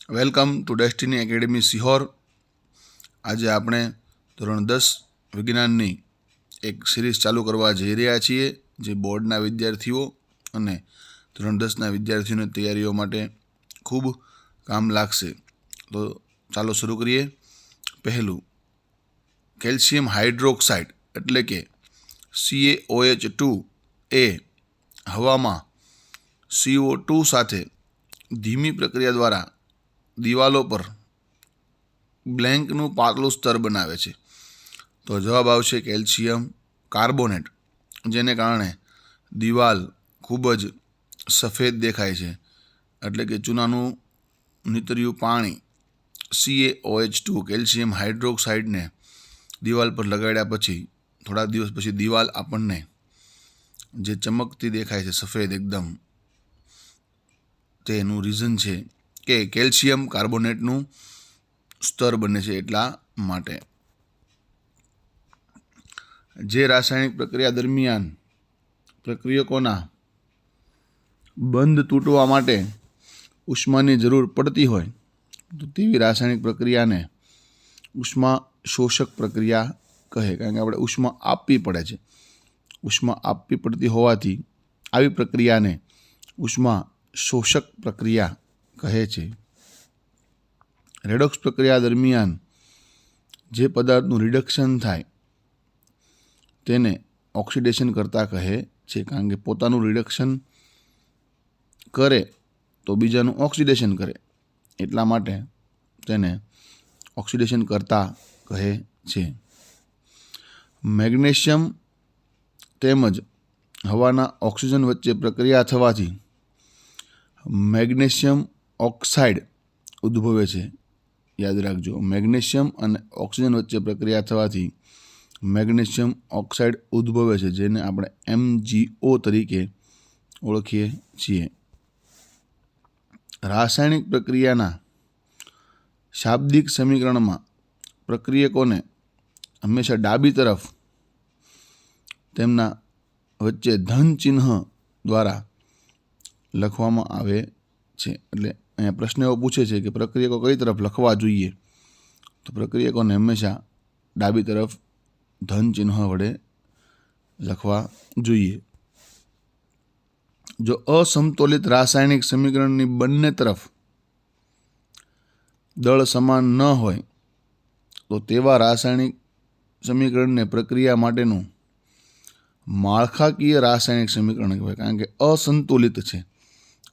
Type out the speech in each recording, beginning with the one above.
Welcome to destiny academy Sihor. આજે આપણે ધોરણ 10 વિજ્ઞાનની એક સિરીઝ ચાલુ કરવા જઈ રહ્યા છીએ, જે બોર્ડના વિદ્યાર્થીઓ અને ધોરણ 10ના વિદ્યાર્થીઓની તૈયારીઓ માટે ખૂબ કામ લાગશે. તો ચાલો શરૂ કરીએ. પહેલું, કેલ્શિયમ હાઇડ્રોક્સાઇડ એટલે કે CaOH2 એ હવામાં CO2 સાથે ધીમી પ્રક્રિયા દ્વારા દિવાલો પર બ્લેન્કનું પાતળું સ્તર બનાવે છે. તો જવાબ આવશે કેલ્શિયમ કાર્બોનેટ, જેને કારણે દિવાલ ખૂબ જ સફેદ દેખાય છે. એટલે કે ચૂનાનું નીતર્યું પાણી CaOH2 કેલ્શિયમ હાઇડ્રોક્સાઇડને દિવાલ પર લગાડ્યા પછી થોડા દિવસ પછી દિવાલ આપણને જે ચમકતી દેખાય છે સફેદ એકદમ, તેનું રીઝન છે કે કેલ્શિયમ કાર્બોનેટનું સ્તર બને છે એટલા માટે. જે રાસાયણિક પ્રક્રિયા દરમિયાન પ્રક્રિયકોના બંધ તૂટવા માટે ઉષ્માની જરૂર પડતી હોય તો તેવી રાસાયણિક પ્રક્રિયાને ઉષ્મા શોષક પ્રક્રિયા કહે. કારણ કે આપણે ઉષ્મા આપવી પડે છે. ઉષ્મા આપવી પડતી હોવાથી આવી પ્રક્રિયાને ઉષ્મા શોષક પ્રક્રિયા કહે છે. રેડોક્સ પ્રક્રિયા દરમિયાન જે પદાર્થનું રિડક્શન થાય તેને ઓક્સિડેશન કરતા કહે છે. કારણ કે પોતાનું રિડક્શન કરે તો બીજાનું ઓક્સિડેશન કરે, એટલા માટે તેને ઓક્સિડેશન કરતા કહે છે. મેગ્નેશિયમ તેમજ હવાના ઓક્સિજન વચ્ચે પ્રક્રિયા થવાથી મેગ્નેશિયમ ઓક્સાઇડ ઉદ્ભવે છે. યાદ રાખજો, મેગ્નેશિયમ અને ઓક્સિજન વચ્ચે પ્રક્રિયા થવાથી મેગ્નેશિયમ ઓક્સાઇડ ઉદ્ભવે છે, જેને આપણે MgO તરીકે ઓળખીએ છીએ. રાસાયણિક પ્રક્રિયાના શાબ્દિક સમીકરણમાં પ્રક્રિયકોને હંમેશા ડાબી તરફ તેમના વચ્ચે ધન ચિહ્ન દ્વારા લખવામાં આવે છે. એટલે અહીંયા પ્રશ્ન એવો પૂછે છે કે પ્રક્રિયકો કઈ તરફ લખવા જોઈએ, તો પ્રક્રિયકોને હંમેશા ડાબી તરફ ધન ચિહ્ન વડે લખવા જોઈએ. જો અસમતોલિત રાસાયણિક સમીકરણની બંને તરફ દળ સમાન ન હોય તો તેવા રાસાયણિક સમીકરણને પ્રક્રિયા માટેનું માળખાકીય રાસાયણિક સમીકરણ કહેવાય. કારણ કે અસંતુલિત છે,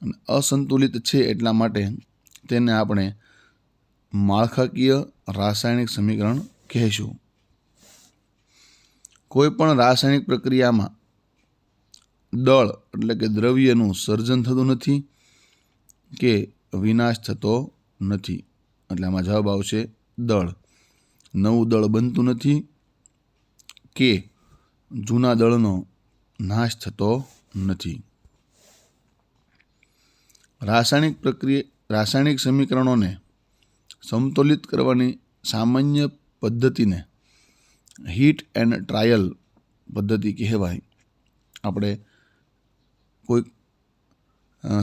અને અસંતુલિત છે એટલા માટે તેને આપણે માળખાકીય રાસાયણિક સમીકરણ કહેશું. કોઈ પણ રાસાયણિક પ્રક્રિયામાં દળ એટલે કે દ્રવ્યનું સર્જન થતું નથી કે વિનાશ થતો નથી. એટલે આમાં જવાબ આવશે દળ. નવું દળ બનતું નથી કે જૂના દળનો નાશ થતો નથી. રાસાયણિક સમીકરણોને સમતોલિત કરવાની સામાન્ય પદ્ધતિને હીટ એન્ડ ટ્રાયલ પદ્ધતિ કહેવાય. આપણે કોઈ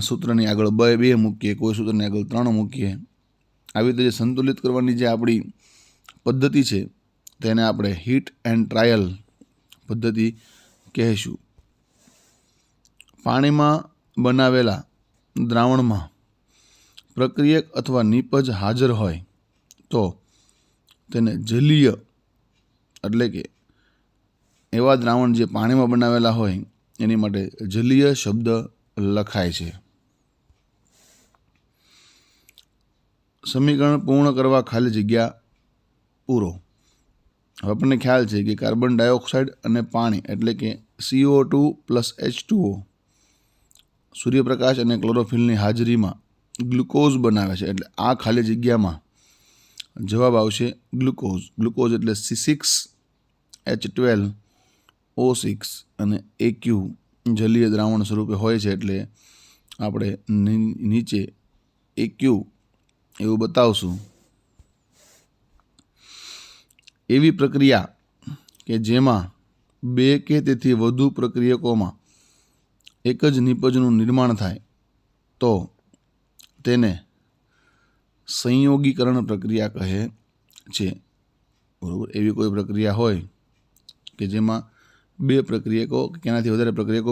સૂત્રની આગળ 2 મૂકીએ, કોઈ સૂત્રની આગળ 3 મૂકીએ, આવી રીતે જે સંતુલિત કરવાની જે આપણી પદ્ધતિ છે તેને આપણે હીટ એન્ડ ટ્રાયલ પદ્ધતિ કહેશું. પાણીમાં બનાવેલા દ્રાવણમાં પ્રક્રિયક અથવા નિપજ હાજર હોય તો તેને જલીય એટલે કે એવા દ્રાવણ જે પાણીમાં બનાવેલા હોય એની માટે જલીય શબ્દ લખાય છે. સમીકરણ પૂર્ણ કરવા ખાલી જગ્યા પૂરો. હવે આપણને ખ્યાલ છે કે કાર્બન ડાયોક્સાઇડ અને પાણી એટલે કે CO2 + H2O સૂર્યપ્રકાશ અને ક્લોરોફિલની હાજરીમાં ગ્લુકોઝ બનાવે છે. એટલે આ ખાલી જગ્યામાં જવાબ આવશે ગ્લુકોઝ. ગ્લુકોઝ એટલે C6H12O6 અને AQ જલીય દ્રાવણ સ્વરૂપે હોય છે. એટલે આપણે નીચે AQ એવું બતાવશું. એવી પ્રક્રિયા કે જેમાં 2 કે તેથી વધુ પ્રક્રિયકોમાં એક જ નિપજનું નિર્માણ થાય તો તેને સંયોગીકરણ પ્રક્રિયા કહે છે. બરાબર, એવી કોઈ પ્રક્રિયા હોય કે જેમાં બે પ્રક્રિયકો કે તેનાથી વધારે પ્રક્રિયકો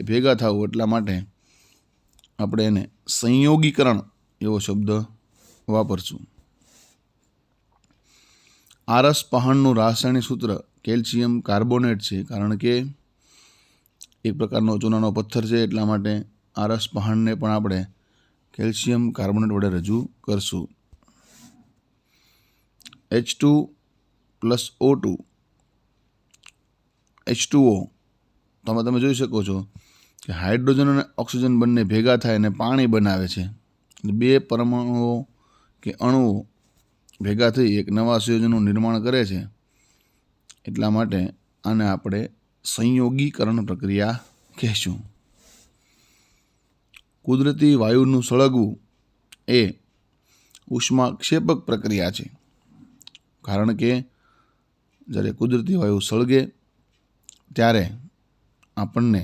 ભેગા થવું એટલા માટે આપણે એને સંયોગીકરણ એવો શબ્દ વાપરશું. આરસ પહાણનું રાસાયણિક સૂત્ર કેલ્શિયમ કાર્બોનેટ છે, કારણ કે એક પ્રકારનો ચૂનાનો પથ્થર છે એટલા માટે આરસ પહાણને પણ આપણે કેલ્શિયમ કાર્બોનેટ વડે રજૂ કરશું. H2+O2 H2O તમે જોઈ શકો છો કે હાઇડ્રોજન અને ઓક્સિજન બંને ભેગા થાય અને પાણી બનાવે છે. બે પરમાણુઓ કે અણુઓ ભેગા થઈ એક નવા સંયોજનનું નિર્માણ કરે છે. એટલા માટે આને આપણે સંયોગીકરણ પ્રક્રિયા કહેશું. કુદરતી વાયુનું સળગવું એ ઉષ્માક્ષેપક પ્રક્રિયા છે, કારણ કે જ્યારે કુદરતી વાયુ સળગે ત્યારે આપણને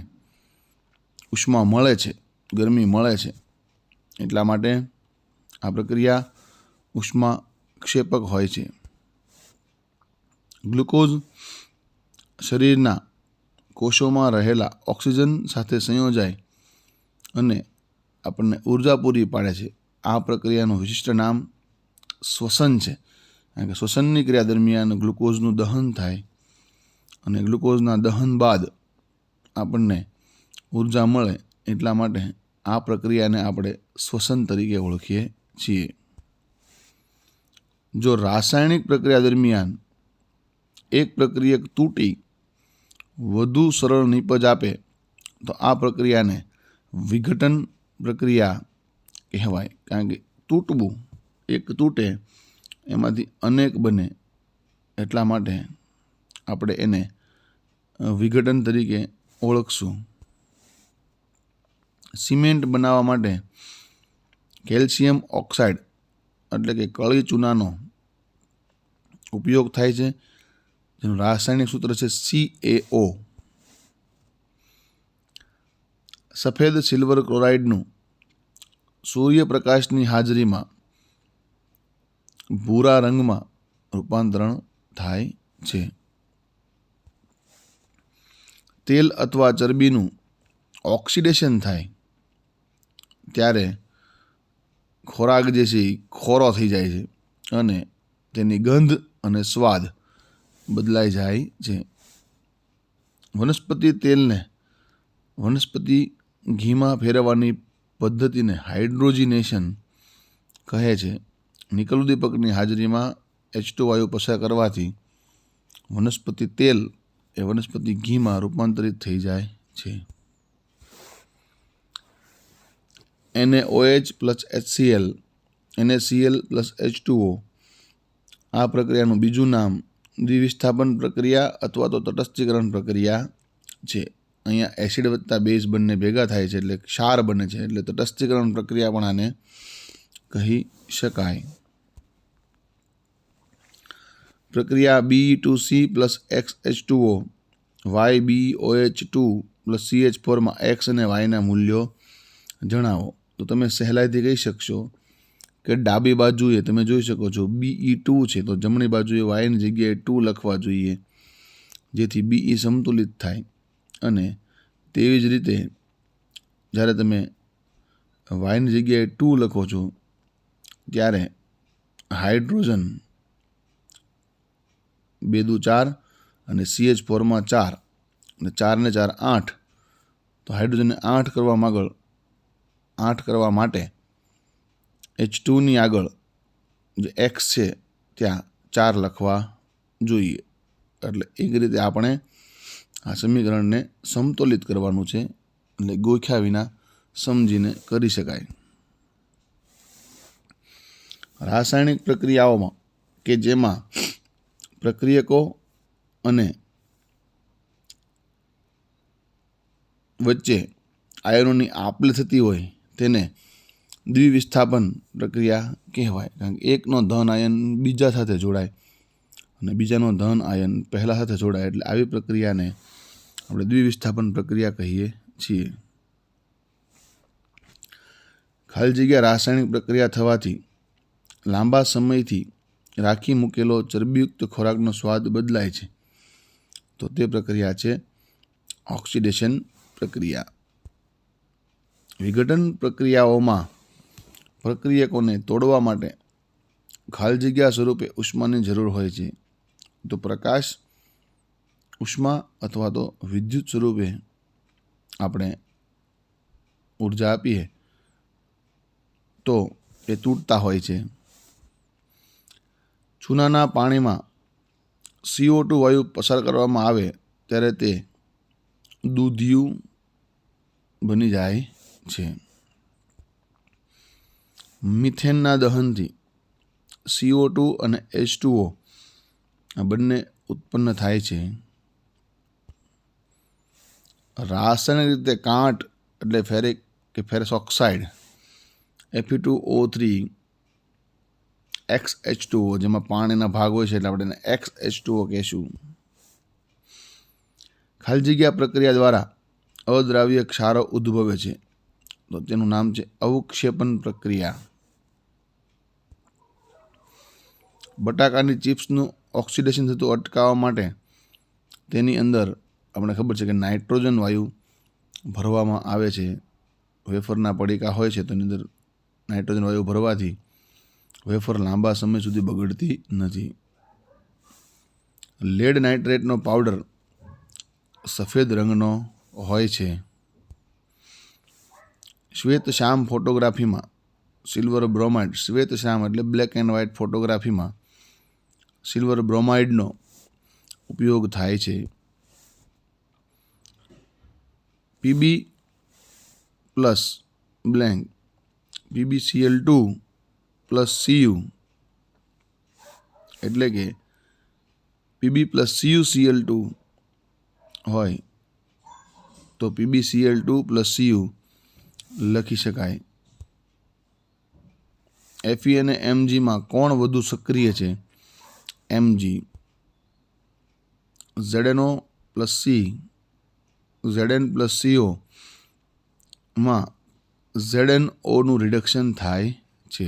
ઉષ્મા મળે છે, ગરમી મળે છે. એટલા માટે આ પ્રક્રિયા ઉષ્માક્ષેપક હોય છે. ગ્લુકોઝ શરીરના કોષોમાં રહેલા ઓક્સિજન સાથે સંયોજાય અને આપણને ઉર્જા પૂરી પાડે છે. આ પ્રક્રિયાનું વિશિષ્ટ નામ શ્વસન છે, કારણ કે શ્વસનની ક્રિયા દરમિયાન ગ્લુકોઝનું દહન થાય અને ગ્લુકોઝના દહન બાદ આપણને ઉર્જા મળે. એટલા માટે આ પ્રક્રિયાને આપણે શ્વસન તરીકે ઓળખીએ છીએ. જો રાસાયણિક પ્રક્રિયા દરમિયાન એક પ્રક્રિયક તૂટી વધુ સરળ નીપજ આપે તો આ પ્રક્રિયાને વિઘટન પ્રક્રિયા કહેવાય, કારણ કે તૂટવું, એક તૂટે એમાંથી અનેક બને એટલા માટે આપણે એને વિઘટન તરીકે ઓળખશું. સિમેન્ટ બનાવવા માટે કેલ્શિયમ ઓક્સાઇડ એટલે કે કળી ચૂનાનો ઉપયોગ થાય છે, જેનું રાસાયણિક સૂત્ર છે CaO. સફેદ સિલ્વર ક્લોરાઇડનું સૂર્યપ્રકાશની હાજરીમાં ભૂરા રંગમાં રૂપાંતરણ થાય છે. તેલ અથવા ચરબીનું ઓક્સિડેશન થાય ત્યારે ખોરાક જે છે એ ખોરો થઈ જાય છે અને તેની ગંધ અને સ્વાદ બદલાઈ જાય છે. વનસ્પતિ તેલને વનસ્પતિ ઘીમાં ફેરવવાની પદ્ધતિને હાઇડ્રોજિનેશન કહે છે. નિકલ ઉદ્દીપકની હાજરીમાં H2 વાયુ પસાર કરવાથી વનસ્પતિ તેલ એ વનસ્પતિ ઘીમાં રૂપાંતરિત થઈ જાય છે. NaOH plus HCl NaCl plus H2O આ પ્રક્રિયાનું બીજું નામ દ્વિવિસ્થાપન પ્રક્રિયા અથવા તો તટસ્થીકરણ પ્રક્રિયા છે. અહીંયા એસિડ વત્તા બેઝ બંને ભેગા થાય છે એટલે ક્ષાર બને છે, એટલે તટસ્થીકરણ પ્રક્રિયા પણ આને કહી શકાય. પ્રક્રિયા B2C plus XH2O YbOH2 plus CH4 માં X અને Yના મૂલ્યો જણાવો. તો તમે સહેલાઈથી કહી શકશો કે ડાબી બાજુએ તમે જોઈ શકો છો Be2 છે, તો જમણી બાજુએ Yની જગ્યાએ 2 લખવા જોઈએ, જેથી Be સંતુલિત થાય. અને તેવી જ રીતે જ્યારે તમે Yની જગ્યાએ 2 લખો છો ત્યારે હાઇડ્રોજન 2 દુ 4 અને CH4 માં 4 અને 4 ને 4 8, તો હાઇડ્રોજનને 8 કરવા માટે H2ની આગળ જે X છે ત્યાં 4 લખવા જોઈએ. એટલે એક રીતે આપણે આ સમીકરણને સમતોલિત કરવાનું છે, એટલે ગોખ્યા વિના સમજીને કરી શકાય. રાસાયણિક પ્રક્રિયાઓમાં કે જેમાં પ્રક્રિયકો અને વચ્ચે આયનોની આપ-લે થતી હોય તેને દ્વિવિસ્થાપન પ્રક્રિયા કહેવાય, કારણ કે એકનો ધન આયન બીજા સાથે જોડાય અને બીજાનો ધન આયન પહેલા સાથે જોડાય, એટલે આવી પ્રક્રિયાને આપણે દ્વિવિસ્થાપન પ્રક્રિયા કહીએ છીએ. ખાલી જગ્યા રાસાયણિક પ્રક્રિયા થવાથી લાંબા સમયથી રાખી મૂકેલો ચરબીયુક્ત ખોરાકનો સ્વાદ બદલાય છે, તો તે પ્રક્રિયા છે ઓક્સિડેશન પ્રક્રિયા. વિઘટન પ્રક્રિયાઓમાં પ્રક્રિયકોને તોડવા માટે ખાલી જગ્યા સ્વરૂપે ઉષ્માની જરૂર હોય છે. તો પ્રકાશ, ઉષ્મા અથવા તો વિદ્યુત સ્વરૂપે આપણે ઉર્જા આપીએ તો એ તૂટતા હોય છે. ચૂનાના પાણીમાં CO2 વાયુ પસાર કરવામાં આવે ત્યારે તે દૂધિયું બની જાય છે. મિથેનના દહનથી CO2 અને H2O આ બંને ઉત્પન્ન થાય છે. રાસાયણિક રીતે કાંટ એટલે ફેરિક કે ફેરસ ઓક્સાઇડ Fe2O3 XH2O, જેમાં પાણીના ભાગ હોય છે એટલે આપણે એને XH2O કહેશું. ખાલી જગ્યા પ્રક્રિયા દ્વારા અદ્રાવ્ય ક્ષારો ઉદ્ભવે છે, તો તેનું નામ છે અવક્ષેપન પ્રક્રિયા. બટાકાની ચિપ્સનું ઓક્સિડેશન થતું અટકાવવા માટે તેની અંદર આપણે ખબર છે કે નાઇટ્રોજન વાયુ ભરવામાં આવે છે. વેફરના પડીકા હોય છે તો એની અંદર નાઇટ્રોજન વાયુ ભરવાથી વેફર લાંબા સમય સુધી બગડતી નથી. લેડ નાઇટ્રેટનો પાવડર સફેદ રંગનો હોય છે. શ્વેત શ્યામ ફોટોગ્રાફીમાં સિલ્વર બ્રોમાઇડ, શ્વેત શ્યામ એટલે બ્લેક એન્ડ વ્હાઇટ ફોટોગ્રાફીમાં સિલ્વર બ્રોમાઇડનો ઉપયોગ થાય છે. Pb plus blank PbCl2 plus Cu એટલે કે Pb પ્લસ CuCl2 હોય તો PbCl2 પ્લસ Cu લખી શકાય. Fe અને Mgમાં કોણ વધુ સક્રિય છે? Mg. ZnO plus C, Zn plus CO માં ZnOનું રિડક્શન થાય છે.